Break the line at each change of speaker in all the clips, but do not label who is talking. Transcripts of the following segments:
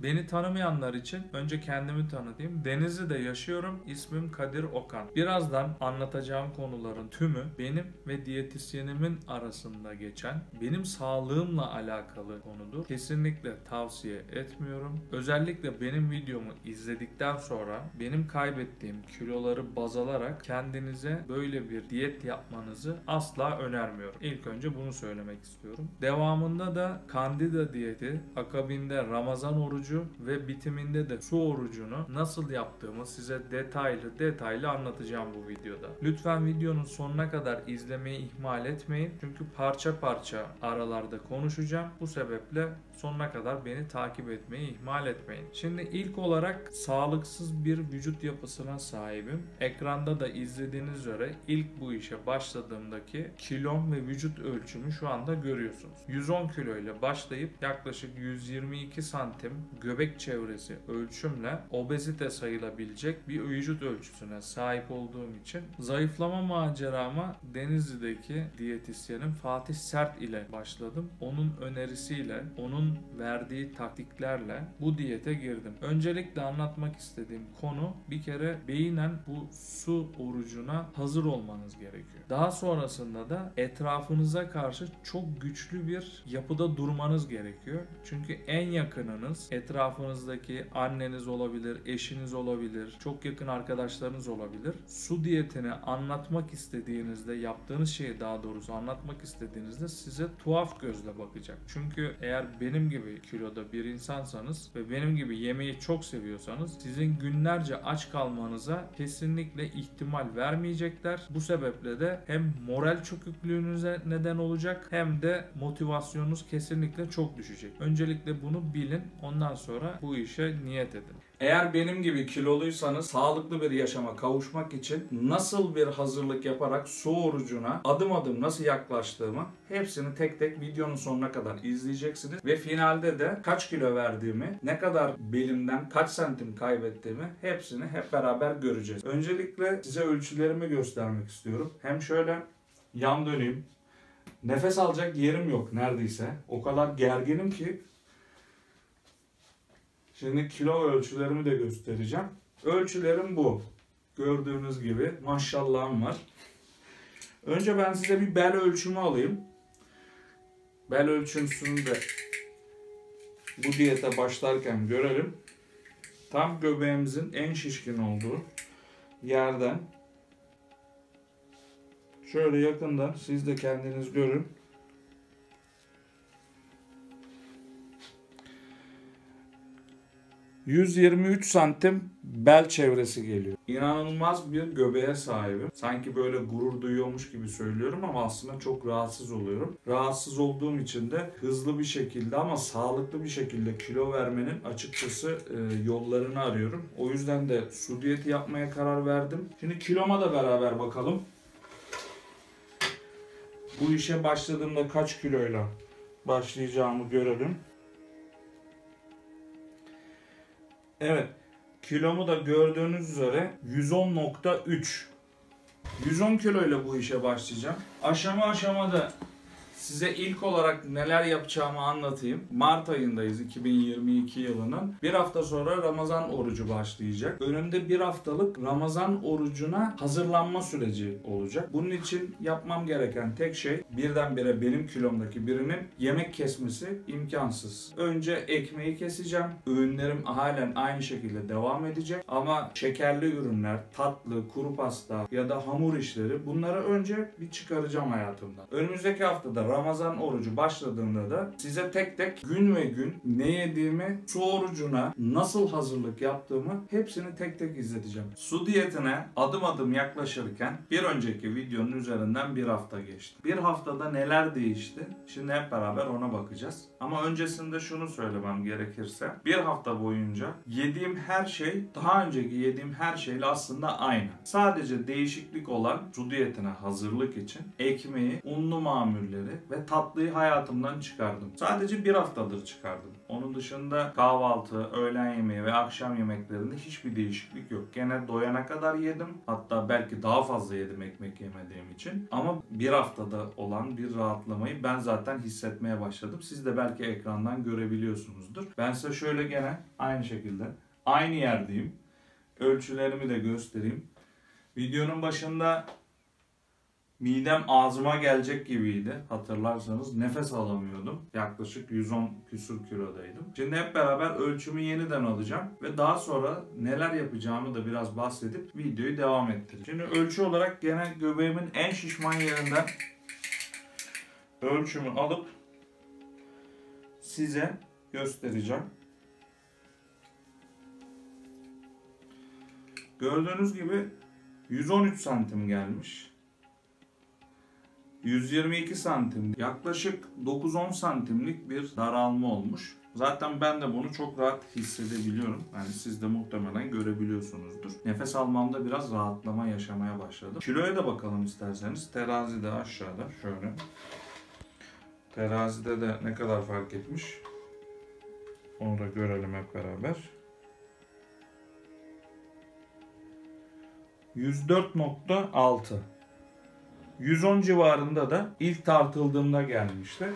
Beni tanımayanlar için önce kendimi tanıtayım. Denizli'de yaşıyorum. İsmim Kadir Okan. Birazdan anlatacağım konuların tümü benim ve diyetisyenimin arasında geçen, benim sağlığımla alakalı konudur. Kesinlikle tavsiye etmiyorum. Özellikle benim videomu izledikten sonra benim kaybettiğim kiloları baz alarak kendinize böyle bir diyet yapmanızı asla önermiyorum. İlk önce bunu söylemek istiyorum. Devamında da Candida diyeti, akabinde Ramazan orucu ve bitiminde de su orucunu nasıl yaptığımı size detaylı anlatacağım bu videoda. Lütfen videonun sonuna kadar izlemeyi ihmal etmeyin. Çünkü parça parça aralarda konuşacağım. Bu sebeple sonuna kadar beni takip etmeyi ihmal etmeyin. Şimdi ilk olarak sağlıksız bir vücut yapısına sahibim. Ekranda da izlediğiniz üzere ilk bu işe başladığımdaki kilom ve vücut ölçümü şu anda görüyorsunuz. 110 kilo ile başlayıp yaklaşık 122 santim göbek çevresi ölçümle obezite sayılabilecek bir vücut ölçüsüne sahip olduğum için zayıflama macerama Denizli'deki diyetisyenim Fatih Sert ile başladım. Onun önerisiyle, onun verdiği taktiklerle bu diyete girdim. Öncelikle anlatmak istediğim konu, bir kere beynen bu su orucuna hazır olmanız gerekiyor. Daha sonrasında da etrafınıza karşı çok güçlü bir yapıda durmanız gerekiyor. Çünkü en yakınınız, etrafınızdaki anneniz olabilir, eşiniz olabilir, çok yakın arkadaşlarınız olabilir. Su diyetini anlatmak istediğinizde, yaptığınız şeyi daha doğrusu anlatmak istediğinizde size tuhaf gözle bakacak. Çünkü eğer benim gibi kiloda bir insansanız ve benim gibi yemeği çok seviyorsanız sizin günlerce aç kalmanıza kesinlikle ihtimal vermeyecekler. Bu sebeple de hem moral çöküklüğünüze neden olacak hem de motivasyonunuz kesinlikle çok düşecek. Öncelikle bunu bilin. Ondan sonra bu işe niyet edin. Eğer benim gibi kiloluysanız sağlıklı bir yaşama kavuşmak için nasıl bir hazırlık yaparak su orucuna adım adım nasıl yaklaştığımı hepsini tek tek videonun sonuna kadar izleyeceksiniz. Ve finalde de kaç kilo verdiğimi, ne kadar belimden kaç santim kaybettiğimi hepsini hep beraber göreceğiz. Öncelikle size ölçülerimi göstermek istiyorum. Hem şöyle yan döneyim. Nefes alacak yerim yok neredeyse. O kadar gerginim ki. Şimdi kilo ölçülerimi de göstereceğim. Ölçülerim bu. Gördüğünüz gibi maşallahım var. Önce ben size bir bel ölçümü alayım. Bel ölçümsünü de bu diyete başlarken görelim. Tam göbeğimizin en şişkin olduğu yerden şöyle yakından siz de kendiniz görün. 123 santim bel çevresi geliyor. İnanılmaz bir göbeğe sahibim. Sanki böyle gurur duyuyormuş gibi söylüyorum ama aslında çok rahatsız oluyorum. Rahatsız olduğum için de hızlı bir şekilde ama sağlıklı bir şekilde kilo vermenin açıkçası yollarını arıyorum. O yüzden de su diyeti yapmaya karar verdim. Şimdi kiloma da beraber bakalım. Bu işe başladığımda kaç kiloyla başlayacağımı görelim. Evet, kilomu da gördüğünüz üzere 110.3. 110 kilo ile bu işe başlayacağım. Aşama aşamada size ilk olarak neler yapacağımı anlatayım. Mart ayındayız 2022 yılının. Bir hafta sonra Ramazan orucu başlayacak. Önümde bir haftalık Ramazan orucuna hazırlanma süreci olacak. Bunun için yapmam gereken tek şey birdenbire benim kilomdaki birinin yemek kesmesi imkansız. Önce ekmeği keseceğim. Öğünlerim halen aynı şekilde devam edecek. Ama şekerli ürünler, tatlı, kuru pasta ya da hamur işleri bunları önce bir çıkaracağım hayatımdan. Önümüzdeki haftada Ramazan orucu başladığında da size tek tek gün ve gün ne yediğimi, su orucuna nasıl hazırlık yaptığımı hepsini tek tek izleteceğim. Su diyetine adım adım yaklaşırken bir önceki videonun üzerinden bir hafta geçti. Bir haftada neler değişti? Şimdi hep beraber ona bakacağız. Ama öncesinde şunu söylemem gerekirse bir hafta boyunca yediğim her şey daha önceki yediğim her şeyle aslında aynı. Sadece değişiklik olan su diyetine hazırlık için ekmeği, unlu mamulleri ve tatlıyı hayatımdan çıkardım. Sadece bir haftadır çıkardım. Onun dışında kahvaltı, öğlen yemeği ve akşam yemeklerinde hiçbir değişiklik yok. Gene doyana kadar yedim. Hatta belki daha fazla yedim ekmek yemediğim için. Ama bir haftada olan bir rahatlamayı ben zaten hissetmeye başladım. Siz de belki ekrandan görebiliyorsunuzdur. Ben size şöyle gene aynı şekilde aynı yerdeyim. Ölçülerimi de göstereyim. Videonun başında midem ağzıma gelecek gibiydi. Hatırlarsanız nefes alamıyordum. Yaklaşık 110 küsur kilodaydım. Şimdi hep beraber ölçümü yeniden alacağım. Ve daha sonra neler yapacağımı da biraz bahsedip videoyu devam ettireceğim. Şimdi ölçü olarak gene göbeğimin en şişman yerinden ölçümü alıp size göstereceğim. Gördüğünüz gibi 113 santim gelmiş. 122 santim. Yaklaşık 9-10 santimlik bir daralma olmuş. Zaten ben de bunu çok rahat hissedebiliyorum. Yani siz de muhtemelen görebiliyorsunuzdur. Nefes almamda biraz rahatlama yaşamaya başladım. Kiloya da bakalım isterseniz. Terazide aşağıda şöyle. Terazide de ne kadar fark etmiş. Onu da görelim hep beraber. 104.6. 110 civarında da ilk tartıldığımda gelmişti.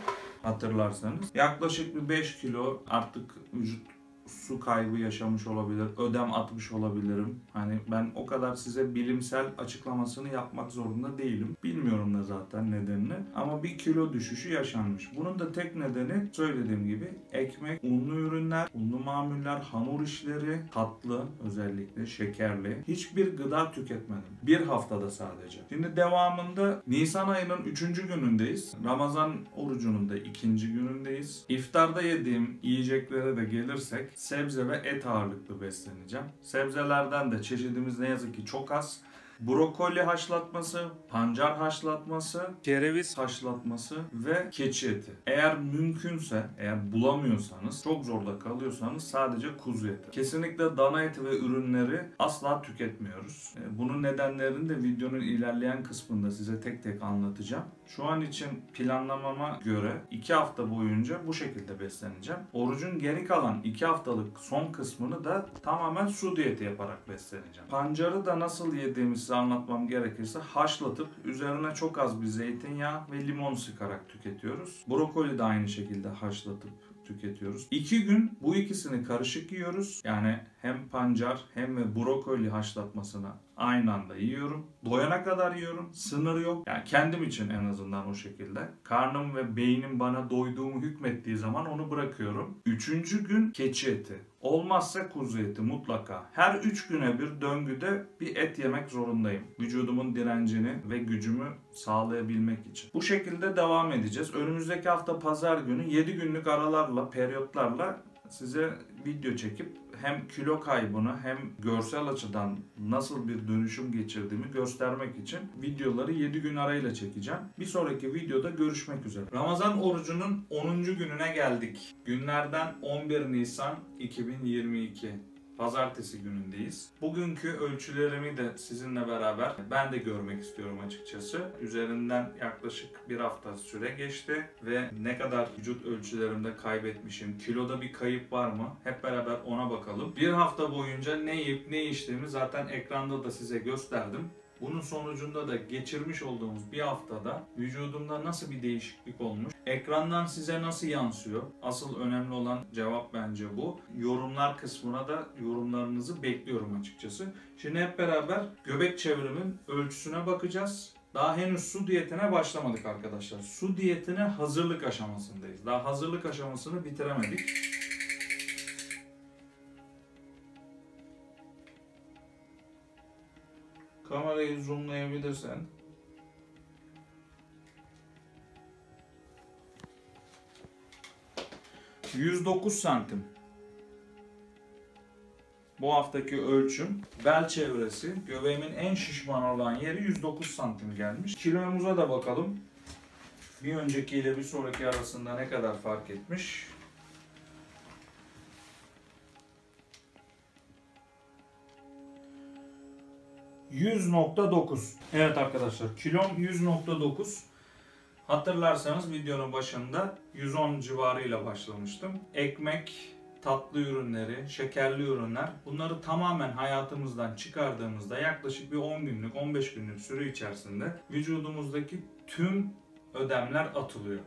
Hatırlarsanız. Yaklaşık bir 5 kilo artık vücut su kaybı yaşamış olabilir. Ödem atmış olabilirim. Hani ben o kadar size bilimsel açıklamasını yapmak zorunda değilim. Bilmiyorum da zaten nedenini. Ama bir kilo düşüşü yaşanmış. Bunun da tek nedeni söylediğim gibi ekmek, unlu ürünler, unlu mamuller, hamur işleri, tatlı özellikle şekerli. Hiçbir gıda tüketmedim. Bir haftada sadece. Şimdi devamında Nisan ayının 3. günündeyiz. Ramazan orucunun da 2. günündeyiz. İftarda yediğim yiyeceklere de gelirsek sebze ve et ağırlıklı besleneceğim. Sebzelerden de çeşidimiz ne yazık ki çok az. Brokoli haşlatması, pancar haşlatması, kereviz haşlatması ve keçi eti. Eğer mümkünse, eğer bulamıyorsanız, çok zorda kalıyorsanız sadece kuzu eti. Kesinlikle dana eti ve ürünleri asla tüketmiyoruz. Bunun nedenlerini de videonun ilerleyen kısmında size tek tek anlatacağım. Şu an için planlamama göre 2 hafta boyunca bu şekilde besleneceğim. Orucun geri kalan 2 haftalık son kısmını da tamamen su diyeti yaparak besleneceğim. Pancarı da nasıl yediğimi size anlatmam gerekirse haşlatıp üzerine çok az bir zeytinyağı ve limon sıkarak tüketiyoruz. Brokoli de aynı şekilde haşlatıp tüketiyoruz. 2 gün bu ikisini karışık yiyoruz. Yani hem pancar hem de brokoli haşlatmasını aynı anda yiyorum. Doyana kadar yiyorum. Sınır yok. Yani kendim için en azından o şekilde. Karnım ve beynim bana doyduğumu hükmettiği zaman onu bırakıyorum. 3. gün keçi eti. Olmazsa kuzu eti mutlaka. Her 3 güne bir döngüde bir et yemek zorundayım. Vücudumun direncini ve gücümü sağlayabilmek için. Bu şekilde devam edeceğiz. Önümüzdeki hafta pazar günü 7 günlük aralarla, periyotlarla size video çekip hem kilo kaybını hem görsel açıdan nasıl bir dönüşüm geçirdiğimi göstermek için videoları 7 gün arayla çekeceğim. Bir sonraki videoda görüşmek üzere. Ramazan orucunun 10. gününe geldik. Günlerden 11 Nisan 2022. Pazartesi günündeyiz. Bugünkü ölçülerimi de sizinle beraber ben de görmek istiyorum açıkçası. Üzerinden yaklaşık bir hafta süre geçti ve ne kadar vücut ölçülerimde kaybetmişim, kiloda bir kayıp var mı? Hep beraber ona bakalım. Bir hafta boyunca ne yiyip ne içtiğimi zaten ekranda da size gösterdim. Bunun sonucunda da geçirmiş olduğumuz bir haftada vücudumda nasıl bir değişiklik olmuş? Ekrandan size nasıl yansıyor? Asıl önemli olan cevap bence bu. Yorumlar kısmına da yorumlarınızı bekliyorum açıkçası. Şimdi hep beraber göbek çevrimin ölçüsüne bakacağız. Daha henüz su diyetine başlamadık arkadaşlar. Su diyetine hazırlık aşamasındayız. Daha hazırlık aşamasını bitiremedik. Kamerayı zoomlayabilirsen. ...109 santim. Bu haftaki ölçüm. Bel çevresi. Göbeğimin en şişman olan yeri 109 santim gelmiş. Kilomuza da bakalım. Bir önceki ile bir sonraki arasında ne kadar fark etmiş. ...100.9. Evet arkadaşlar, kilom 100.9. Hatırlarsanız videonun başında 110 civarıyla başlamıştım. Ekmek, tatlı ürünleri, şekerli ürünler, bunları tamamen hayatımızdan çıkardığımızda yaklaşık bir 10 günlük, 15 günlük süre içerisinde vücudumuzdaki tüm ödemler atılıyor.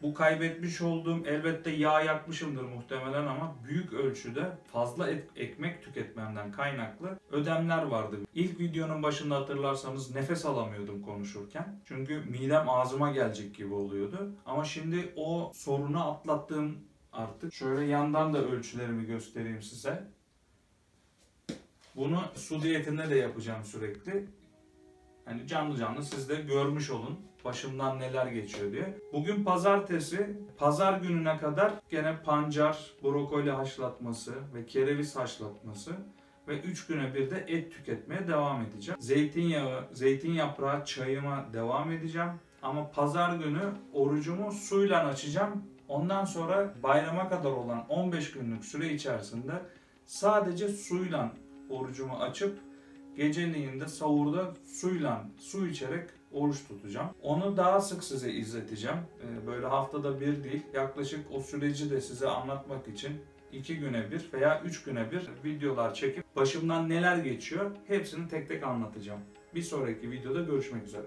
Bu kaybetmiş olduğum, elbette yağ yakmışımdır muhtemelen ama büyük ölçüde fazla ekmek tüketmemden kaynaklı ödemler vardı. İlk videonun başında hatırlarsanız nefes alamıyordum konuşurken. Çünkü midem ağzıma gelecek gibi oluyordu. Ama şimdi o sorunu atlattığım artık. Şöyle yandan da ölçülerimi göstereyim size. Bunu su diyetinde de yapacağım sürekli. Hani canlı canlı siz de görmüş olun başımdan neler geçiyor diye. Bugün pazartesi, pazar gününe kadar gene pancar, brokoli haşlatması ve kereviz haşlatması ve 3 güne bir de et tüketmeye devam edeceğim. Zeytinyağı, zeytin yaprağı çayıma devam edeceğim. Ama pazar günü orucumu suyla açacağım. Ondan sonra bayrama kadar olan 15 günlük süre içerisinde sadece suyla orucumu açıp geceliğin de sahurda su içerek oruç tutacağım. Onu daha sık size izleteceğim. Böyle haftada bir değil, yaklaşık o süreci de size anlatmak için 2 güne bir veya 3 güne bir videolar çekip başımdan neler geçiyor hepsini tek tek anlatacağım. Bir sonraki videoda görüşmek üzere.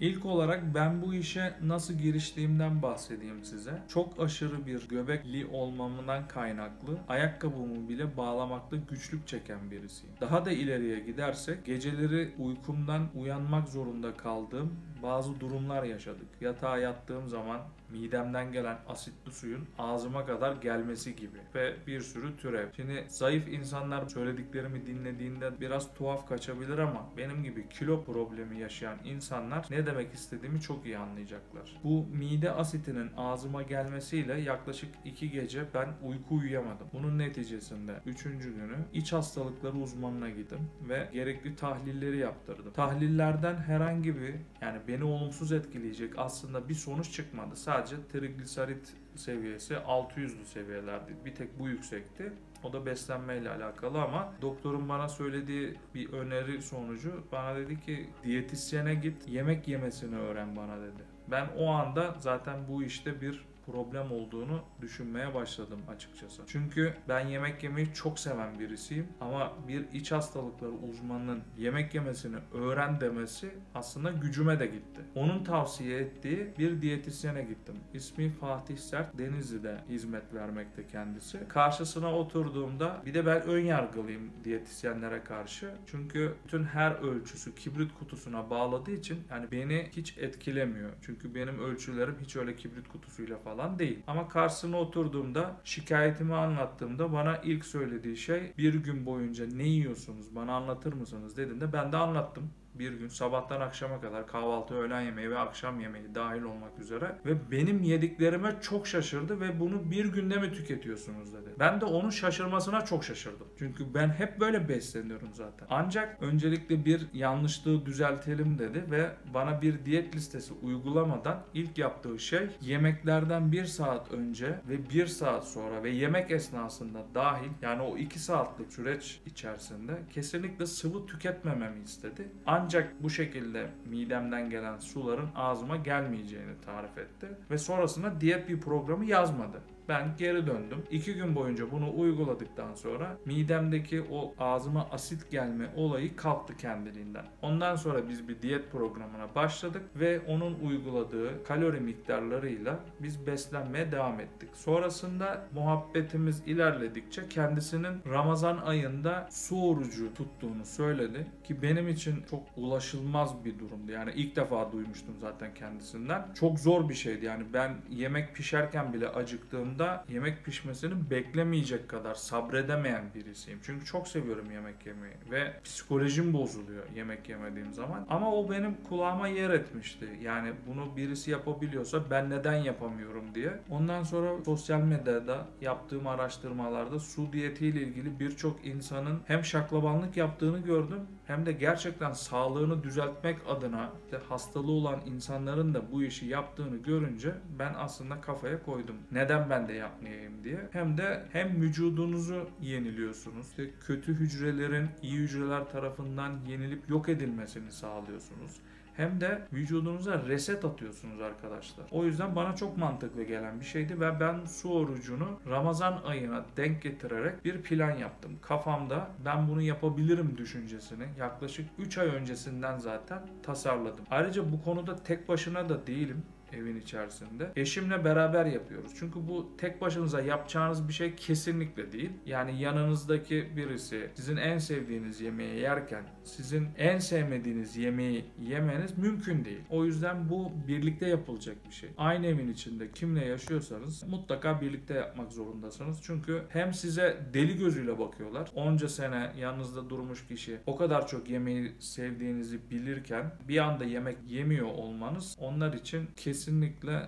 İlk olarak ben bu işe nasıl giriştiğimden bahsedeyim size. Çok aşırı bir göbekli olmamdan kaynaklı ayakkabımı bile bağlamakta güçlük çeken birisiyim. Daha da ileriye gidersek geceleri uykumdan uyanmak zorunda kaldığım bazı durumlar yaşadık. Yatağa yattığım zaman midemden gelen asitli suyun ağzıma kadar gelmesi gibi ve bir sürü türev. Şimdi zayıf insanlar söylediklerimi dinlediğinde biraz tuhaf kaçabilir ama benim gibi kilo problemi yaşayan insanlar ne demek istediğimi çok iyi anlayacaklar. Bu mide asitinin ağzıma gelmesiyle yaklaşık 2 gece ben uyku uyuyamadım. Bunun neticesinde 3. günü iç hastalıkları uzmanına gittim ve gerekli tahlilleri yaptırdım. Tahlillerden herhangi bir, yani beni olumsuz etkileyecek aslında bir sonuç çıkmadı. Sadece trigliserit seviyesi 600'lü seviyelerdi. Bir tek bu yüksekti. O da beslenmeyle alakalı ama doktorun bana söylediği bir öneri sonucu bana dedi ki diyetisyene git, yemek yemesini öğren bana dedi. Ben o anda zaten bu işte bir problem olduğunu düşünmeye başladım açıkçası. Çünkü ben yemek yemeyi çok seven birisiyim ama bir iç hastalıkları uzmanının yemek yemesini öğren demesi aslında gücüme de gitti. Onun tavsiye ettiği bir diyetisyene gittim. İsmi Fatih Sert, Denizli'de hizmet vermekte kendisi. Karşısına oturduğumda bir de ben ön yargılıyım diyetisyenlere karşı. Çünkü bütün her ölçüsü kibrit kutusuna bağladığı için yani beni hiç etkilemiyor. Çünkü benim ölçülerim hiç öyle kibrit kutusuyla falan değil. Ama karşısına oturduğumda şikayetimi anlattığımda bana ilk söylediği şey bir gün boyunca ne yiyorsunuz bana anlatır mısınız dediğinde ben de anlattım. Bir gün sabahtan akşama kadar kahvaltı, öğlen yemeği ve akşam yemeği dahil olmak üzere ve benim yediklerime çok şaşırdı ve bunu bir günde mi tüketiyorsunuz dedi. Ben de onun şaşırmasına çok şaşırdım. Çünkü ben hep böyle besleniyorum zaten. Ancak öncelikle bir yanlışlığı düzeltelim dedi ve bana bir diyet listesi uygulamadan ilk yaptığı şey yemeklerden 1 saat önce ve 1 saat sonra ve yemek esnasında dahil, yani o 2 saatlik süreç içerisinde kesinlikle sıvı tüketmememi istedi. Ancak bu şekilde midemden gelen suların ağzıma gelmeyeceğini tarif etti. Ve sonrasında diyet bir programı yazmadı. Ben geri döndüm. 2 gün boyunca bunu uyguladıktan sonra midemdeki o ağzıma asit gelme olayı kalktı kendiliğinden. Ondan sonra biz bir diyet programına başladık ve onun uyguladığı kalori miktarlarıyla biz beslenmeye devam ettik. Sonrasında muhabbetimiz ilerledikçe kendisinin Ramazan ayında su orucu tuttuğunu söyledi ki benim için çok ulaşılmaz bir durumdu. Yani ilk defa duymuştum zaten kendisinden. Çok zor bir şeydi. Yani ben yemek pişerken bile acıktığımda yemek pişmesini beklemeyecek kadar sabredemeyen birisiyim. Çünkü çok seviyorum yemek yemeyi ve psikolojim bozuluyor yemek yemediğim zaman. Ama o benim kulağıma yer etmişti. Yani bunu birisi yapabiliyorsa ben neden yapamıyorum diye. Ondan sonra sosyal medyada yaptığım araştırmalarda su diyetiyle ilgili birçok insanın hem şaklabanlık yaptığını gördüm hem de gerçekten sağlığını düzeltmek adına işte hastalığı olan insanların da bu işi yaptığını görünce ben aslında kafaya koydum. Neden ben de yapmayayım diye. Hem de hem vücudunuzu yeniliyorsunuz. İşte kötü hücrelerin iyi hücreler tarafından yenilip yok edilmesini sağlıyorsunuz. hem de vücudunuza reset atıyorsunuz arkadaşlar. O yüzden bana çok mantıklı gelen bir şeydi ve ben su orucunu Ramazan ayına denk getirerek bir plan yaptım. Kafamda ben bunu yapabilirim düşüncesini yaklaşık 3 ay öncesinden zaten tasarladım. Ayrıca bu konuda tek başına da değilim. Evin içerisinde. Eşimle beraber yapıyoruz. Çünkü bu tek başınıza yapacağınız bir şey kesinlikle değil. Yani yanınızdaki birisi sizin en sevdiğiniz yemeği yerken sizin en sevmediğiniz yemeği yemeniz mümkün değil. O yüzden bu birlikte yapılacak bir şey. Aynı evin içinde kimle yaşıyorsanız mutlaka birlikte yapmak zorundasınız. Çünkü hem size deli gözüyle bakıyorlar. Onca sene yanınızda durmuş kişi o kadar çok yemeği sevdiğinizi bilirken bir anda yemek yemiyor olmanız onlar için kesinlikle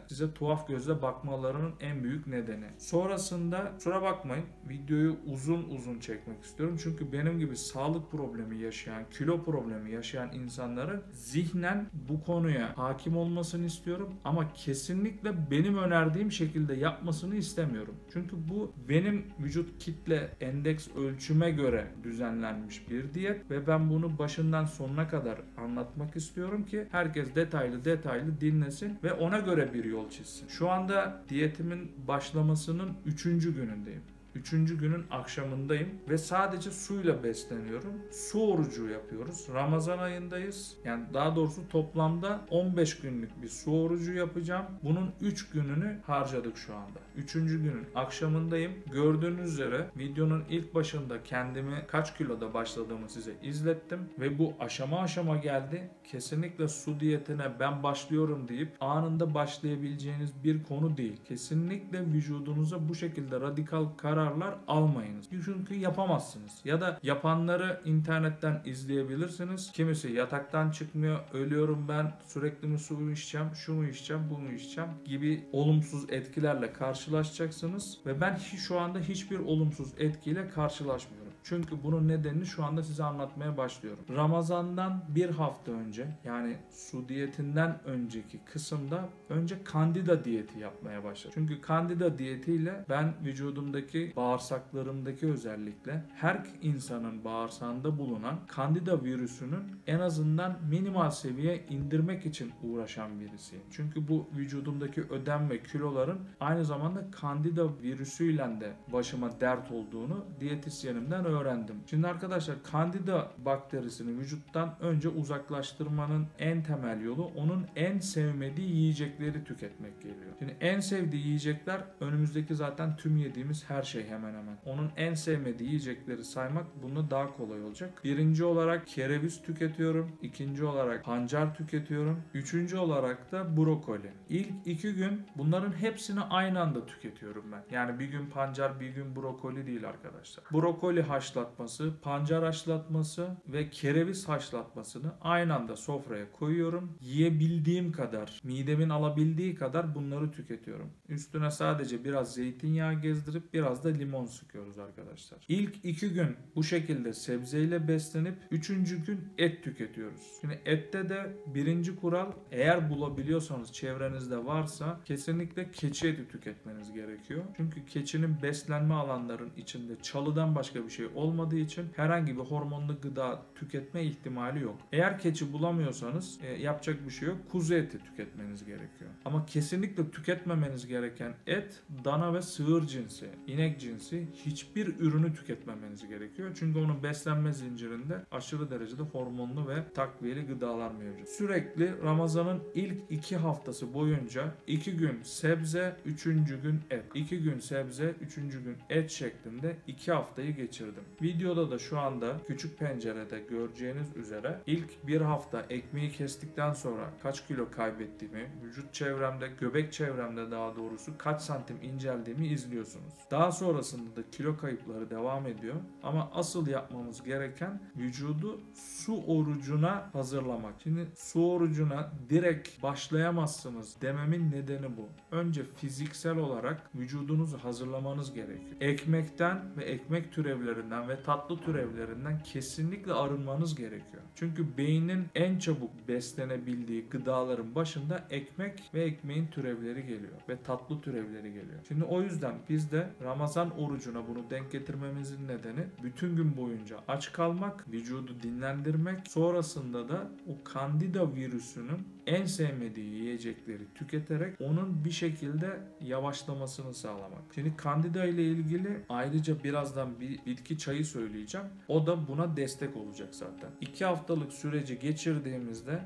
size tuhaf gözle bakmalarının en büyük nedeni. Sonrasında kusura bakmayın videoyu uzun uzun çekmek istiyorum. Çünkü benim gibi sağlık problemi yaşayan, kilo problemi yaşayan insanların zihnen bu konuya hakim olmasını istiyorum. Ama kesinlikle benim önerdiğim şekilde yapmasını istemiyorum. Çünkü bu benim vücut kitle endeks ölçüme göre düzenlenmiş bir diyet ve ben bunu başından sonuna kadar anlatmak istiyorum ki herkes detaylı dinlesin ve ona göre bir yol çizsin. Şu anda diyetimin başlamasının 3. günündeyim. 3. günün akşamındayım ve sadece suyla besleniyorum. Su orucu yapıyoruz. Ramazan ayındayız. Yani daha doğrusu toplamda 15 günlük bir su orucu yapacağım. Bunun 3 gününü harcadık şu anda. 3. günün akşamındayım. Gördüğünüz üzere videonun ilk başında kendimi kaç kiloda başladığımı size izlettim ve bu aşama aşama geldi. Kesinlikle su diyetine ben başlıyorum deyip anında başlayabileceğiniz bir konu değil. Kesinlikle vücudunuza bu şekilde radikal kararlar almayınız. Çünkü yapamazsınız. Ya da yapanları internetten izleyebilirsiniz. Kimisi yataktan çıkmıyor, ölüyorum ben, sürekli mi su içeceğim, şu mu içeceğim, bu mu içeceğim gibi olumsuz etkilerle karşılaşacaksınız ve ben şu anda hiçbir olumsuz etkiyle karşılaşmıyorum. Çünkü bunun nedenini şu anda size anlatmaya başlıyorum. Ramazan'dan bir hafta önce yani su diyetinden önceki kısımda önce Candida diyeti yapmaya başladım. Çünkü Candida diyetiyle ben vücudumdaki bağırsaklarımdaki özellikle her insanın bağırsağında bulunan Candida virüsünün en azından minimal seviyeye indirmek için uğraşan birisiyim. Çünkü bu vücudumdaki ödem ve kiloların aynı zamanda Candida virüsüyle de başıma dert olduğunu diyetisyenimden öğrendim. Şimdi arkadaşlar Candida bakterisini vücuttan önce uzaklaştırmanın en temel yolu onun en sevmediği yiyecekleri tüketmek geliyor. Şimdi en sevdiği yiyecekler önümüzdeki zaten tüm yediğimiz her şey hemen hemen. Onun en sevmediği yiyecekleri saymak bununla daha kolay olacak. Birinci olarak kereviz tüketiyorum. İkinci olarak pancar tüketiyorum. Üçüncü olarak da brokoli. İlk 2 gün bunların hepsini aynı anda tüketiyorum ben. Yani bir gün pancar bir gün brokoli değil arkadaşlar. Brokoli haşlatması, pancar haşlatması ve kereviz haşlatmasını aynı anda sofraya koyuyorum. Yiyebildiğim kadar, midemin alabildiği kadar bunları tüketiyorum. Üstüne sadece biraz zeytinyağı gezdirip biraz da limon sıkıyoruz arkadaşlar. İlk 2 gün bu şekilde sebzeyle beslenip 3. gün et tüketiyoruz. Şimdi ette de birinci kural eğer bulabiliyorsanız çevrenizde varsa kesinlikle keçi eti tüketmeniz gerekiyor. Çünkü keçinin beslenme alanların içinde çalıdan başka bir şey olmadığı için herhangi bir hormonlu gıda tüketme ihtimali yok. Eğer keçi bulamıyorsanız yapacak bir şey yok. Kuzu eti tüketmeniz gerekiyor. Ama kesinlikle tüketmemeniz gereken et dana ve sığır cinsi, inek cinsi hiçbir ürünü tüketmemeniz gerekiyor. Çünkü onun beslenme zincirinde aşırı derecede hormonlu ve takviyeli gıdalar mevcut. Sürekli Ramazan'ın ilk 2 haftası boyunca 2 gün sebze, 3. gün et. 2 gün sebze, 3. gün et şeklinde 2 haftayı geçirdim. Videoda da şu anda küçük pencerede göreceğiniz üzere ilk bir hafta ekmeği kestikten sonra kaç kilo kaybettiğimi, vücut çevremde, göbek çevremde daha doğrusu kaç santim inceldiğimi izliyorsunuz. Daha sonrasında da kilo kayıpları devam ediyor. Ama asıl yapmamız gereken vücudu su orucuna hazırlamak. Şimdi su orucuna direkt başlayamazsınız dememin nedeni bu. Önce fiziksel olarak vücudunuzu hazırlamanız gerekiyor. Ekmekten ve ekmek türevlerinden türevlerinden ve tatlı türevlerinden kesinlikle arınmanız gerekiyor. Çünkü beynin en çabuk beslenebildiği gıdaların başında ekmek ve ekmeğin türevleri geliyor ve tatlı türevleri geliyor. Şimdi o yüzden biz de Ramazan orucuna bunu denk getirmemizin nedeni bütün gün boyunca aç kalmak, vücudu dinlendirmek, sonrasında da o Candida virüsünün en sevmediği yiyecekleri tüketerek onun bir şekilde yavaşlamasını sağlamak. Şimdi Candida ile ilgili ayrıca birazdan bir bitki çayı söyleyeceğim. O da buna destek olacak zaten. 2 haftalık süreci geçirdiğimizde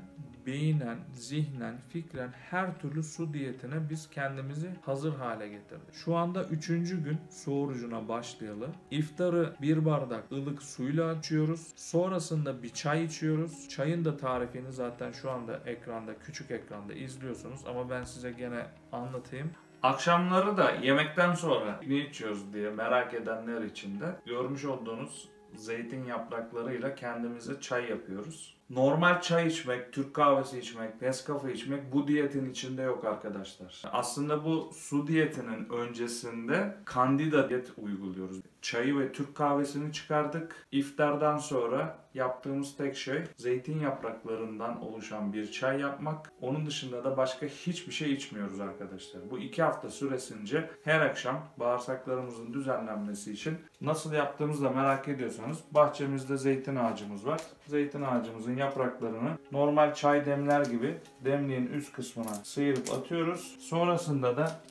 beynen, zihnen, fikren her türlü su diyetine biz kendimizi hazır hale getirdik. Şu anda 3. gün su orucuna başlayalı. İftarı bir bardak ılık suyla açıyoruz. Sonrasında bir çay içiyoruz. Çayın da tarifini zaten şu anda ekranda, küçük ekranda izliyorsunuz ama ben size gene anlatayım. Akşamları da yemekten sonra ne içiyoruz diye merak edenler için de görmüş olduğunuz zeytin yapraklarıyla kendimize çay yapıyoruz. Normal çay içmek, Türk kahvesi içmek, Nescafe içmek bu diyetin içinde yok arkadaşlar. Aslında bu su diyetinin öncesinde Candida diyet uyguluyoruz. Çayı ve Türk kahvesini çıkardık. İftardan sonra yaptığımız tek şey zeytin yapraklarından oluşan bir çay yapmak. Onun dışında da başka hiçbir şey içmiyoruz arkadaşlar. Bu 2 hafta süresince her akşam bağırsaklarımızın düzenlenmesi için nasıl yaptığımızı da merak ediyorsanız bahçemizde zeytin ağacımız var. Zeytin ağacımızın yapraklarını normal çay demler gibi demliğin üst kısmına sıyırıp atıyoruz. Sonrasında da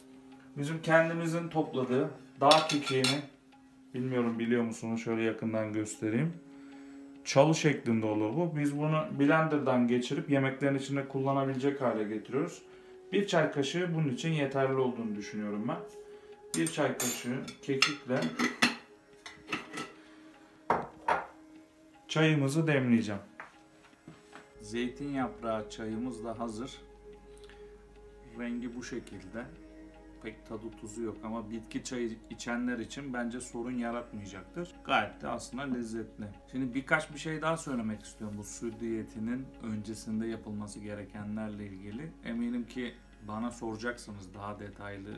bizim kendimizin topladığı dağ kekiğini, bilmiyorum biliyor musunuz, şöyle yakından göstereyim. Çalı şeklinde olur bu. Biz bunu blenderdan geçirip yemeklerin içinde kullanabilecek hale getiriyoruz. Bir çay kaşığı bunun için yeterli olduğunu düşünüyorum ben. Bir çay kaşığı kekikle çayımızı demleyeceğim. Zeytin yaprağı çayımız da hazır. Rengi bu şekilde. Pek tadı tuzu yok ama bitki çayı içenler için bence sorun yaratmayacaktır. Gayet de aslında lezzetli. Şimdi bir şey daha söylemek istiyorum bu su diyetinin öncesinde yapılması gerekenlerle ilgili. Eminim ki bana soracaksınız daha detaylı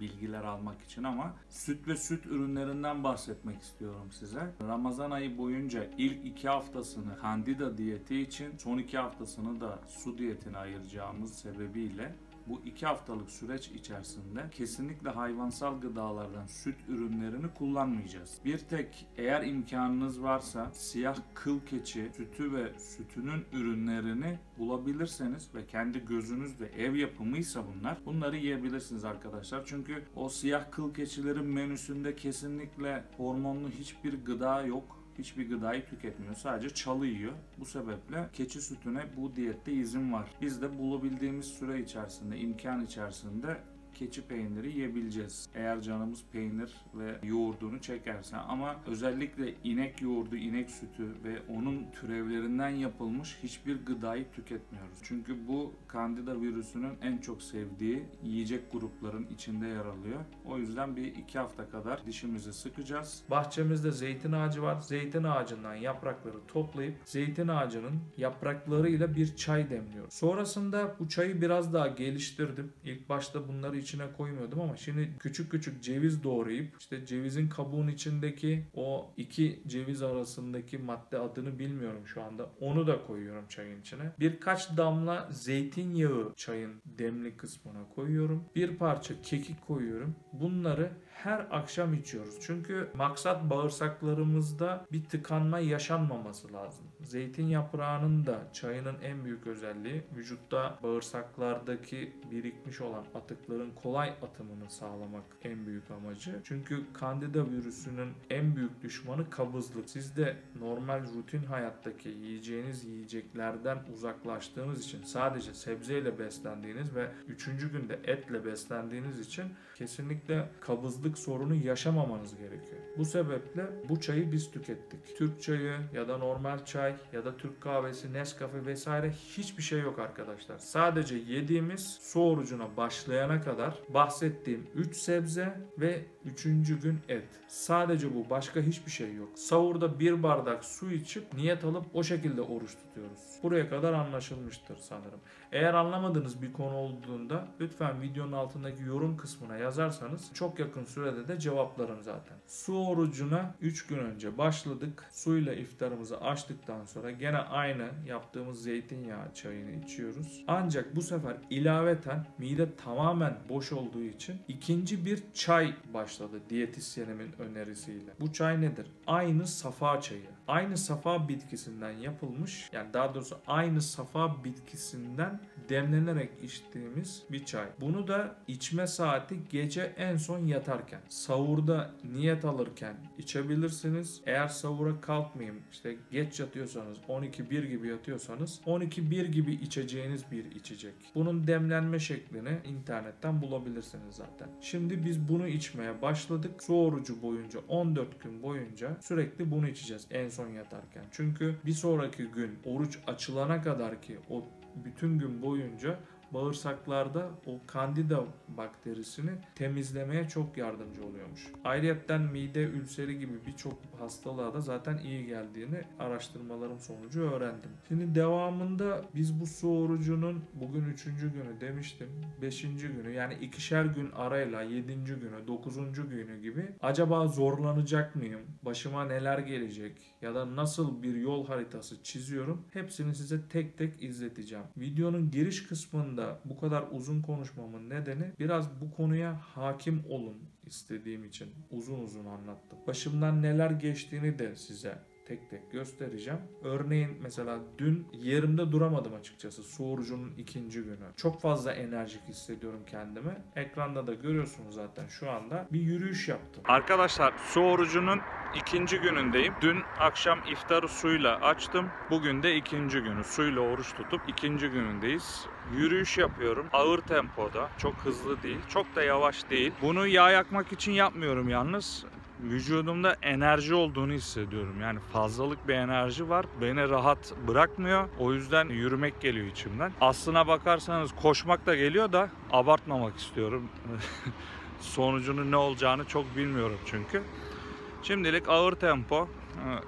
bilgiler almak için ama süt ve süt ürünlerinden bahsetmek istiyorum size. Ramazan ayı boyunca ilk 2 haftasını Candida diyeti için, son 2 haftasını da su diyetine ayıracağımız sebebiyle bu 2 haftalık süreç içerisinde kesinlikle hayvansal gıdalardan süt ürünlerini kullanmayacağız. Bir tek eğer imkanınız varsa siyah kıl keçi sütü ve sütünün ürünlerini bulabilirseniz ve kendi gözünüzle ev yapımıysa bunları yiyebilirsiniz arkadaşlar. Çünkü o siyah kıl keçilerin menüsünde kesinlikle hormonlu hiçbir gıda yok. Hiçbir gıdayı tüketmiyor. Sadece çalı yiyor. Bu sebeple keçi sütüne bu diyette izin var. Biz de bulabildiğimiz süre içerisinde, imkan içerisinde keçi peyniri yiyebileceğiz. Eğer canımız peynir ve yoğurdunu çekerse. Ama özellikle inek yoğurdu, inek sütü ve onun türevlerinden yapılmış hiçbir gıdayı tüketmiyoruz. Çünkü bu Candida virüsünün en çok sevdiği yiyecek grupların içinde yer alıyor. O yüzden bir 2 hafta kadar dişimizi sıkacağız. Bahçemizde zeytin ağacı var. Zeytin ağacından yaprakları toplayıp zeytin ağacının yapraklarıyla bir çay demliyoruz. Sonrasında bu çayı biraz daha geliştirdim. İlk başta bunları içine koymuyordum ama şimdi küçük küçük ceviz doğrayıp işte cevizin kabuğun içindeki o 2 ceviz arasındaki madde adını bilmiyorum şu anda. Onu da koyuyorum çayın içine. Birkaç damla zeytinyağı çayın demli kısmına koyuyorum. Bir parça kekik koyuyorum. Bunları her akşam içiyoruz. Çünkü maksat bağırsaklarımızda bir tıkanma yaşanmaması lazım. Zeytin yaprağının da çayının en büyük özelliği vücutta bağırsaklardaki birikmiş olan atıkların kolay atımını sağlamak en büyük amacı. Çünkü Candida virüsünün en büyük düşmanı kabızlık. Siz de normal rutin hayattaki yiyeceğiniz yiyeceklerden uzaklaştığınız için sadece sebzeyle beslendiğiniz ve 3. günde etle beslendiğiniz için kesinlikle kabızlık sorunu yaşamamanız gerekiyor. Bu sebeple bu çayı biz tükettik. Türk çayı ya da normal çay ya da Türk kahvesi, Nescafe vesaire hiçbir şey yok arkadaşlar. Sadece yediğimiz su orucuna başlayana kadar bahsettiğim 3 sebze ve 3. gün et. Sadece bu. Başka hiçbir şey yok. Sahurda 1 bardak su içip niyet alıp o şekilde oruç tutuyoruz. Buraya kadar anlaşılmıştır sanırım. Eğer anlamadığınız bir konu olduğunda lütfen videonun altındaki yorum kısmına yazarsanız çok yakın sürede de cevaplarım zaten. Su orucuna 3 gün önce başladık. Suyla iftarımızı açtıktan sonra gene aynı yaptığımız zeytinyağı çayını içiyoruz. Ancak bu sefer ilaveten mide tamamen boş olduğu için ikinci bir çay başladı diyetisyenimin önerisiyle. Bu çay nedir? Aynı safa çayı. Aynı safa bitkisinden yapılmış, yani daha doğrusu aynı safa bitkisinden demlenerek içtiğimiz bir çay. Bunu da içme saati gece en son yatarken. Sahurda niyet alırken içebilirsiniz. Eğer sahura kalkmayayım, işte geç yatıyorsanız 12-1 gibi yatıyorsanız 12-1 gibi içeceğiniz bir içecek. Bunun demlenme şeklini internetten bulabilirsiniz zaten. Şimdi biz bunu içmeye başladık. Su orucu boyunca 14 gün boyunca sürekli bunu içeceğiz en son yatarken. Çünkü bir sonraki gün oruç açılana kadar ki o bütün gün boyunca bağırsaklarda o Candida bakterisini temizlemeye çok yardımcı oluyormuş. Ayrıca mide ülseri gibi birçok hastalığa da zaten iyi geldiğini araştırmalarım sonucu öğrendim. Şimdi devamında biz bu su orucunun bugün 3. günü demiştim. 5. günü yani 2'şer gün arayla 7. günü 9. günü gibi acaba zorlanacak mıyım? Başıma neler gelecek? Ya da nasıl bir yol haritası çiziyorum? Hepsini size tek tek izleteceğim. Videonun giriş kısmında bu kadar uzun konuşmamın nedeni biraz bu konuya hakim olun istediğim için uzun anlattım. Başımdan neler geçtiğini de size tek tek göstereceğim. Örneğin mesela dün yerimde duramadım açıkçası su orucunun 2. günü. Çok fazla enerjik hissediyorum kendimi. Ekranda da görüyorsunuz zaten şu anda bir yürüyüş yaptım. Arkadaşlar su orucunun 2. günündeyim. Dün akşam iftarı suyla açtım. Bugün de 2. günü. Suyla oruç tutup 2. günündeyiz. Yürüyüş yapıyorum. Ağır tempoda. Çok hızlı değil. Çok da yavaş değil. Bunu yağ yakmak için yapmıyorum yalnız. Vücudumda enerji olduğunu hissediyorum. Yani fazlalık bir enerji var. Beni rahat bırakmıyor. O yüzden yürümek geliyor içimden. Aslına bakarsanız koşmak da geliyor da abartmamak istiyorum. Sonucunun ne olacağını çok bilmiyorum çünkü. Şimdilik ağır tempo.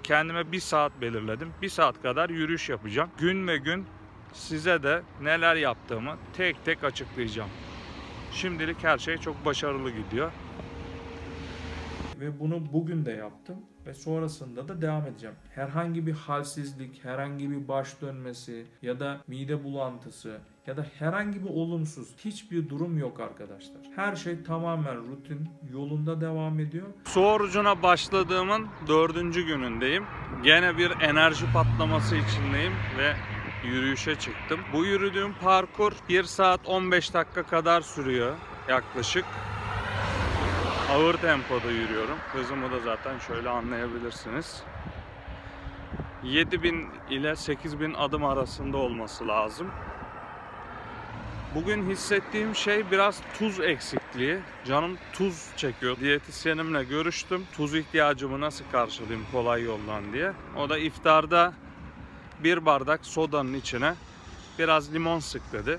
Kendime 1 saat belirledim. 1 saat kadar yürüyüş yapacağım. Gün ve gün size de neler yaptığımı tek tek açıklayacağım. Şimdilik her şey çok başarılı gidiyor. Ve bunu bugün de yaptım ve sonrasında da devam edeceğim. Herhangi bir halsizlik, herhangi bir baş dönmesi ya da mide bulantısı ya da herhangi bir olumsuz hiçbir durum yok arkadaşlar. Her şey tamamen rutin yolunda devam ediyor. Su orucuna başladığımın 4. günündeyim. Gene bir enerji patlaması içindeyim ve yürüyüşe çıktım. Bu yürüdüğüm parkur 1 saat 15 dakika kadar sürüyor yaklaşık. Ağır tempoda yürüyorum. Hızımı da zaten şöyle anlayabilirsiniz. 7000 ile 8000 adım arasında olması lazım. Bugün hissettiğim şey biraz tuz eksikliği. Canım tuz çekiyor. Diyetisyenimle görüştüm. Tuz ihtiyacımı nasıl karşılayayım kolay yoldan diye. O da iftarda 1 bardak sodanın içine biraz limon sık dedi.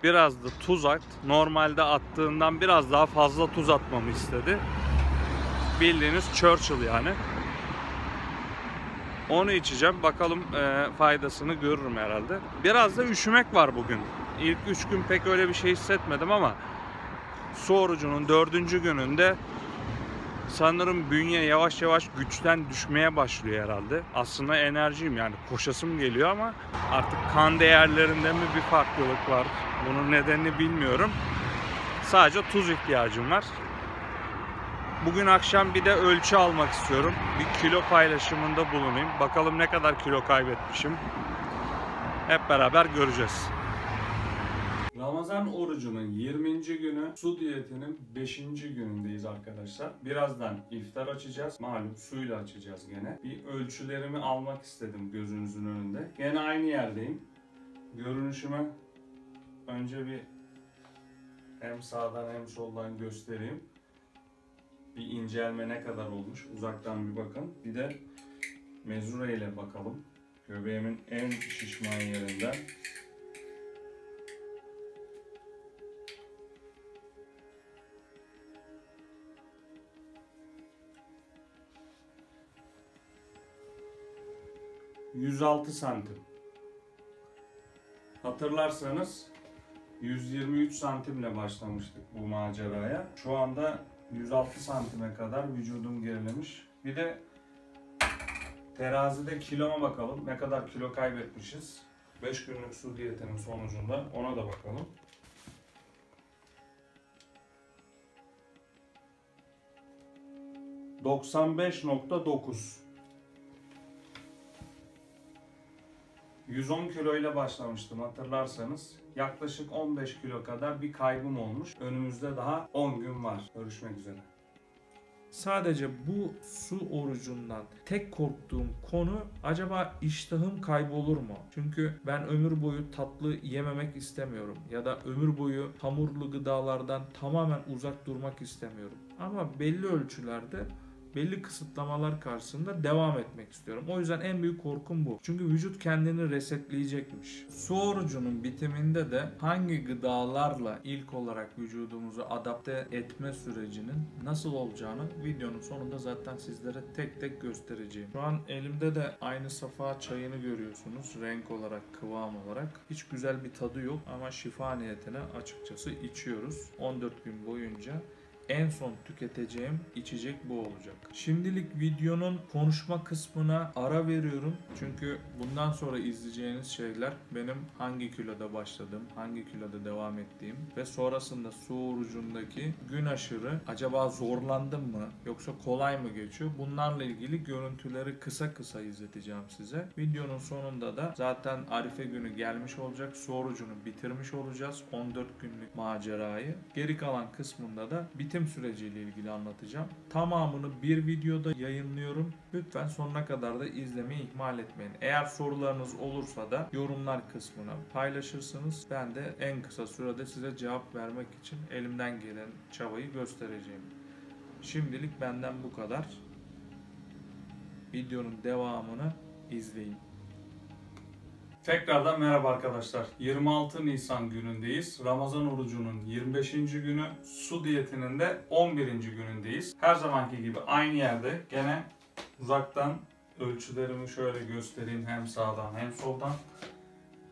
Biraz da tuz at. Normalde attığından biraz daha fazla tuz atmamı istedi. Bildiğiniz Churchill yani. Onu içeceğim. Bakalım faydasını görürüm herhalde. Biraz da üşümek var bugün. İlk 3 gün pek öyle bir şey hissetmedim ama su orucunun 4. gününde sanırım bünye yavaş yavaş güçten düşmeye başlıyor herhalde. Aslında enerjiyim yani koşasım geliyor ama artık kan değerlerinde mi bir farklılık var? Bunun nedenini bilmiyorum. Sadece tuz ihtiyacım var. Bugün akşam bir de ölçü almak istiyorum. Bir kilo paylaşımında bulunayım. Bakalım ne kadar kilo kaybetmişim. Hep beraber göreceğiz. Ramazan orucunun 20. günü, su diyetinin 5. günündeyiz arkadaşlar. Birazdan iftar açacağız. Malum suyla açacağız gene. Bir ölçülerimi almak istedim gözünüzün önünde. Gene aynı yerdeyim. Görünüşümü önce bir hem sağdan hem soldan göstereyim. Bir incelme ne kadar olmuş uzaktan bir bakın. Bir de mezure ile bakalım. Göbeğimin en şişman yerinden. ...106 santim.
Hatırlarsanız 123 santimle başlamıştık bu maceraya. Şu anda 106 santime kadar vücudum gerilemiş. Bir de terazide kiloma bakalım. Ne kadar kilo kaybetmişiz. 5 günlük su diyetinin sonucunda ona da bakalım. ...95.9. 110 kilo ile başlamıştım hatırlarsanız. Yaklaşık 15 kilo kadar bir kaybım olmuş. Önümüzde daha 10 gün var. Görüşmek üzere.
Sadece bu su orucundan tek korktuğum konu, acaba iştahım kaybolur mu? Çünkü ben ömür boyu tatlı yememek istemiyorum. Ya da ömür boyu hamurlu gıdalardan tamamen uzak durmak istemiyorum. Ama belli ölçülerde, belli kısıtlamalar karşısında devam etmek istiyorum. O yüzden en büyük korkum bu. Çünkü vücut kendini resetleyecekmiş. Su orucunun bitiminde de hangi gıdalarla ilk olarak vücudumuzu adapte etme sürecinin nasıl olacağını videonun sonunda zaten sizlere tek tek göstereceğim. Şu an elimde de aynı safa çayını görüyorsunuz. Renk olarak, kıvam olarak. Hiç güzel bir tadı yok ama şifa niyetine açıkçası içiyoruz. 14 gün boyunca en son tüketeceğim içecek bu olacak. Şimdilik videonun konuşma kısmına ara veriyorum. Çünkü bundan sonra izleyeceğiniz şeyler benim hangi kiloda başladığım, hangi kiloda devam ettiğim ve sonrasında su orucundaki gün aşırı acaba zorlandım mı yoksa kolay mı geçiyor? Bunlarla ilgili görüntüleri kısa kısa izleteceğim size. Videonun sonunda da zaten Arife günü gelmiş olacak. Su orucunu bitirmiş olacağız. 14 günlük macerayı. Geri kalan kısmında da bitim süreciyle ilgili anlatacağım. Tamamını bir videoda yayınlıyorum. Lütfen sonuna kadar da izlemeyi ihmal etmeyin. Eğer sorularınız olursa da yorumlar kısmına paylaşırsınız. Ben de en kısa sürede size cevap vermek için elimden gelen çabayı göstereceğim. Şimdilik benden bu kadar. Videonun devamını izleyin.
Tekrardan merhaba arkadaşlar. 26 Nisan günündeyiz. Ramazan orucunun 25. günü. Su diyetinin de 11. günündeyiz. Her zamanki gibi aynı yerde gene uzaktan ölçülerimi şöyle göstereyim. Hem sağdan hem soldan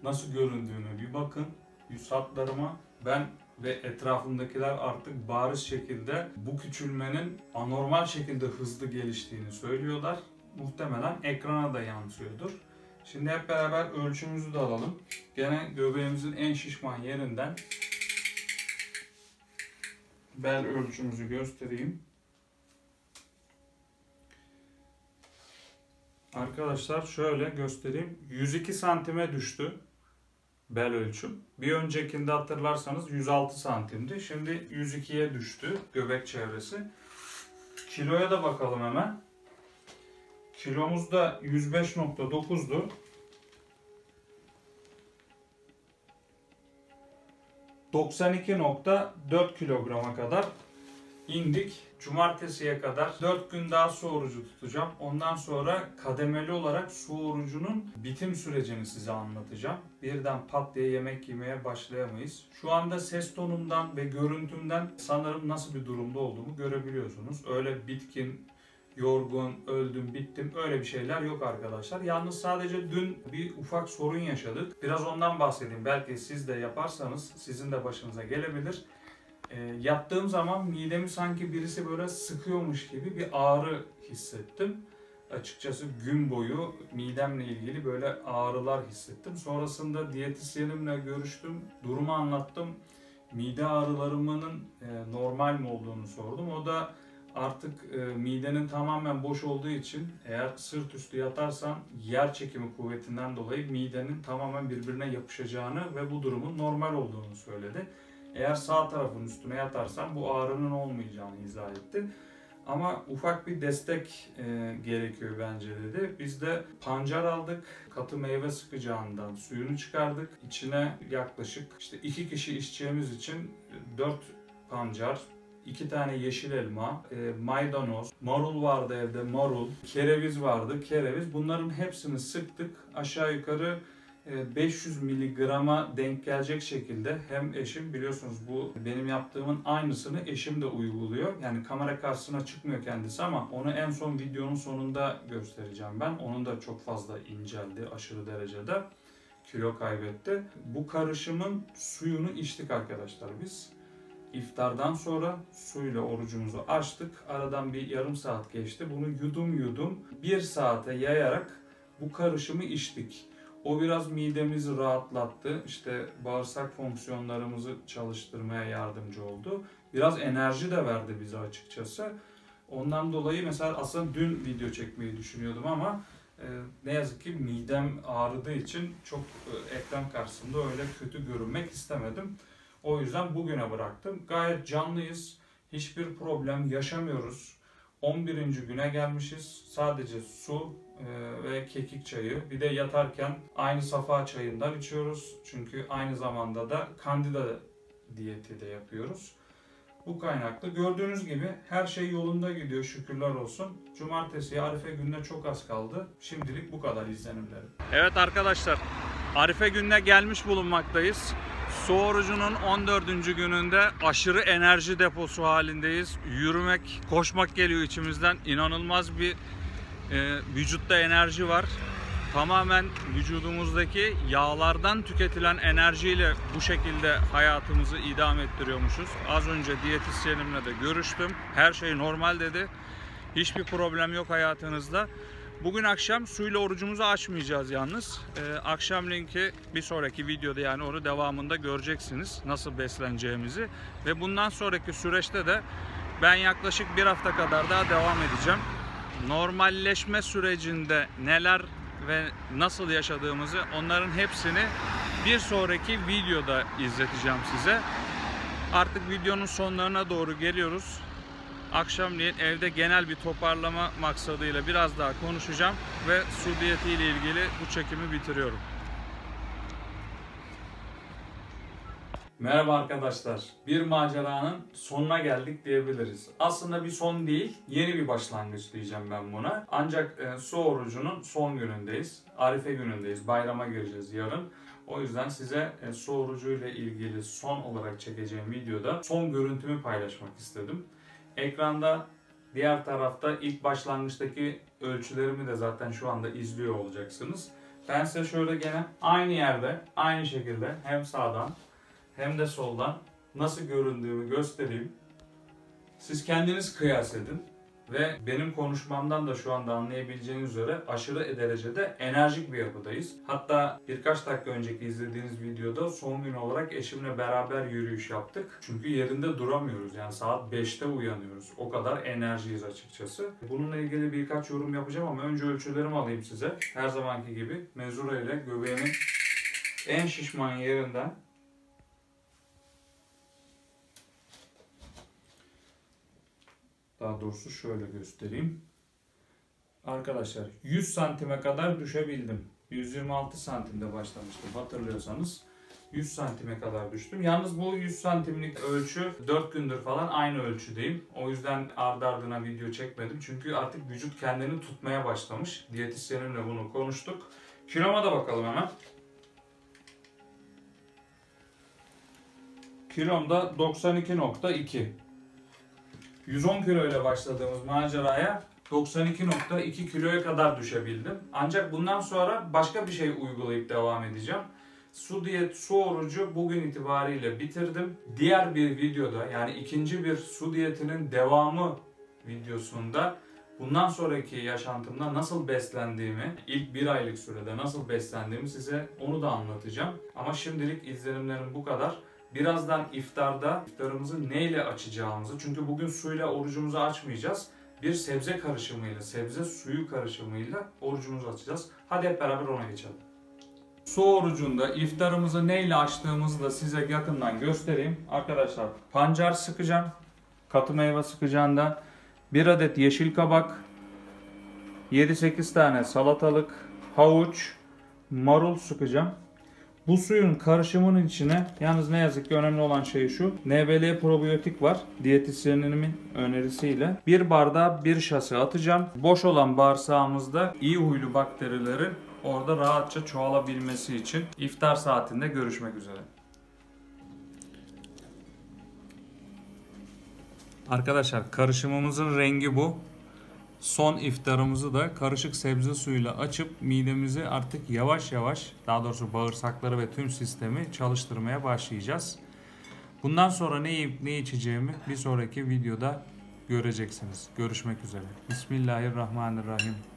nasıl göründüğünü bir bakın. Yüz hatlarıma ben ve etrafımdakiler artık bariz şekilde bu küçülmenin anormal şekilde hızlı geliştiğini söylüyorlar. Muhtemelen ekrana da yansıyordur. Şimdi hep beraber ölçümüzü de alalım. Gene göbeğimizin en şişman yerinden bel ölçümüzü göstereyim. Arkadaşlar şöyle göstereyim. 102 santime düştü bel ölçüm. Bir öncekinde hatırlarsanız 106 santimdi. Şimdi 102'ye düştü göbek çevresi. Kiloya da bakalım hemen. Kilomuz da 105.9'du. 92.4 kilograma kadar indik. Cumartesiye kadar 4 gün daha su orucu tutacağım. Ondan sonra kademeli olarak su orucunun bitim sürecini size anlatacağım. Birden pat diye yemek yemeye başlayamayız. Şu anda ses tonumdan ve görüntümden sanırım nasıl bir durumda olduğumu görebiliyorsunuz. Öyle bitkin, yorgun, öldüm, bittim öyle bir şeyler yok arkadaşlar. Yalnız sadece dün bir ufak sorun yaşadık. Biraz ondan bahsedeyim. Belki siz de yaparsanız sizin de başınıza gelebilir. Yattığım zaman midemi sanki birisi böyle sıkıyormuş gibi bir ağrı hissettim. Açıkçası gün boyu midemle ilgili böyle ağrılar hissettim. Sonrasında diyetisyenimle görüştüm, durumu anlattım. Mide ağrılarımın normal mi olduğunu sordum. O da artık midenin tamamen boş olduğu için eğer sırt üstü yatarsan yer çekimi kuvvetinden dolayı midenin tamamen birbirine yapışacağını ve bu durumun normal olduğunu söyledi. Eğer sağ tarafın üstüne yatarsan bu ağrının olmayacağını izah etti. Ama ufak bir destek gerekiyor bence dedi. Biz de pancar aldık. Katı meyve sıkacağından suyunu çıkardık. İçine yaklaşık 2 kişi içeceğimiz için 4 pancar, 2 tane yeşil elma, maydanoz, marul vardı evde marul, kereviz vardı kereviz. Bunların hepsini sıktık. Aşağı yukarı 500 miligrama denk gelecek şekilde hem eşim biliyorsunuz bu benim yaptığımın aynısını eşim de uyguluyor. Yani kamera karşısına çıkmıyor kendisi ama onu en son videonun sonunda göstereceğim ben. Onun da çok fazla inceldi aşırı derecede. kilo kaybetti. Bu karışımın suyunu içtik arkadaşlar biz. İftardan sonra suyla orucumuzu açtık. Aradan bir yarım saat geçti. Bunu yudum yudum 1 saate yayarak bu karışımı içtik. O biraz midemizi rahatlattı. İşte bağırsak fonksiyonlarımızı çalıştırmaya yardımcı oldu. Biraz enerji de verdi bize açıkçası. Ondan dolayı mesela aslında dün video çekmeyi düşünüyordum ama ne yazık ki midem ağrıdığı için çok ekran karşısında öyle kötü görünmek istemedim. O yüzden bugüne bıraktım. Gayet canlıyız. Hiçbir problem yaşamıyoruz. 11. güne gelmişiz. Sadece su ve kekik çayı. Bir de yatarken aynı safa çayından içiyoruz. Çünkü aynı zamanda da kandida diyeti de yapıyoruz. Bu kaynaklı. Gördüğünüz gibi her şey yolunda gidiyor, şükürler olsun. Cumartesiye, Arife gününe çok az kaldı. Şimdilik bu kadar izlenimlerim. Evet arkadaşlar, Arife gününe gelmiş bulunmaktayız. Su orucunun 14. gününde aşırı enerji deposu halindeyiz. Yürümek, koşmak geliyor içimizden. İnanılmaz bir vücutta enerji var. Tamamen vücudumuzdaki yağlardan tüketilen enerjiyle bu şekilde hayatımızı idame ettiriyormuşuz. Az önce diyetisyenimle de görüştüm. Her şey normal dedi. Hiçbir problem yok hayatınızda. Bugün akşam suyla orucumuzu açmayacağız yalnız. Akşamleyin bir sonraki videoda, yani onu devamında göreceksiniz nasıl besleneceğimizi. Ve bundan sonraki süreçte de ben yaklaşık 1 hafta kadar daha devam edeceğim. Normalleşme sürecinde neler ve nasıl yaşadığımızı, onların hepsini bir sonraki videoda izleteceğim size. Artık videonun sonlarına doğru geliyoruz. Akşamleyin evde genel bir toparlama maksadıyla biraz daha konuşacağım ve su diyeti ile ilgili bu çekimi bitiriyorum. Merhaba arkadaşlar. Bir maceranın sonuna geldik diyebiliriz. Aslında bir son değil, yeni bir başlangıç diyeceğim ben buna. Ancak su orucunun son günündeyiz. Arife günündeyiz. Bayrama gireceğiz yarın. O yüzden size su orucuyla ilgili son olarak çekeceğim videoda son görüntümü paylaşmak istedim. Ekranda diğer tarafta ilk başlangıçtaki ölçülerimi de zaten şu anda izliyor olacaksınız. Ben size şöyle gene aynı yerde, aynı şekilde hem sağdan hem de soldan nasıl göründüğümü göstereyim. Siz kendiniz kıyas edin ve benim konuşmamdan da şu anda anlayabileceğiniz üzere aşırı derecede enerjik bir yapıdayız. Hatta birkaç dakika önceki izlediğiniz videoda son gün olarak eşimle beraber yürüyüş yaptık. Çünkü yerinde duramıyoruz. Yani saat 5'te uyanıyoruz. O kadar enerjiyiz açıkçası. Bununla ilgili birkaç yorum yapacağım ama önce ölçülerimi alayım size. Her zamanki gibi mezura ile göbeğimin en şişman yerinden daha doğrusu şöyle göstereyim. Arkadaşlar 100 santime kadar düşebildim. 126 santimde başlamıştım hatırlıyorsanız. 100 santime kadar düştüm. Yalnız bu 100 santimlik ölçü 4 gündür falan aynı ölçüdeyim. O yüzden ardı ardına video çekmedim. Çünkü artık vücut kendini tutmaya başlamış. Diyetisyenimle bunu konuştuk. Kiloma da bakalım hemen. Kilom da 92.2. 110 kilo ile başladığımız maceraya 92.2 kiloya kadar düşebildim. Ancak bundan sonra başka bir şey uygulayıp devam edeceğim. Su orucu bugün itibariyle bitirdim. Diğer bir videoda, yani ikinci bir su diyetinin devamı videosunda bundan sonraki yaşantımda nasıl beslendiğimi, ilk 1 aylık sürede nasıl beslendiğimi size onu da anlatacağım. Ama şimdilik izlenimlerim bu kadar. Birazdan iftarımızı neyle açacağımızı, çünkü bugün suyla orucumuzu açmayacağız. Bir sebze karışımıyla, sebze suyu karışımıyla orucumuzu açacağız. Hadi hep beraber ona geçelim. Su orucunda iftarımızı neyle açtığımızı da size yakından göstereyim. Arkadaşlar pancar sıkacağım. Katı meyve sıkacağında 1 adet yeşil kabak, 7-8 tane salatalık, havuç, marul sıkacağım. Bu suyun karışımının içine, yalnız ne yazık ki önemli olan şey şu: NBL probiyotik var. Diyetisyenimin önerisiyle 1 bardağa 1 şase atacağım. Boş olan bağırsağımızda iyi huylu bakterilerin orada rahatça çoğalabilmesi için. İftar saatinde görüşmek üzere. Arkadaşlar karışımımızın rengi bu.
Son iftarımızı da karışık sebze suyuyla açıp midemizi artık yavaş yavaş, daha doğrusu bağırsakları ve tüm sistemi çalıştırmaya başlayacağız. Bundan sonra ne yiyip ne içeceğimi bir sonraki videoda göreceksiniz. Görüşmek üzere. Bismillahirrahmanirrahim.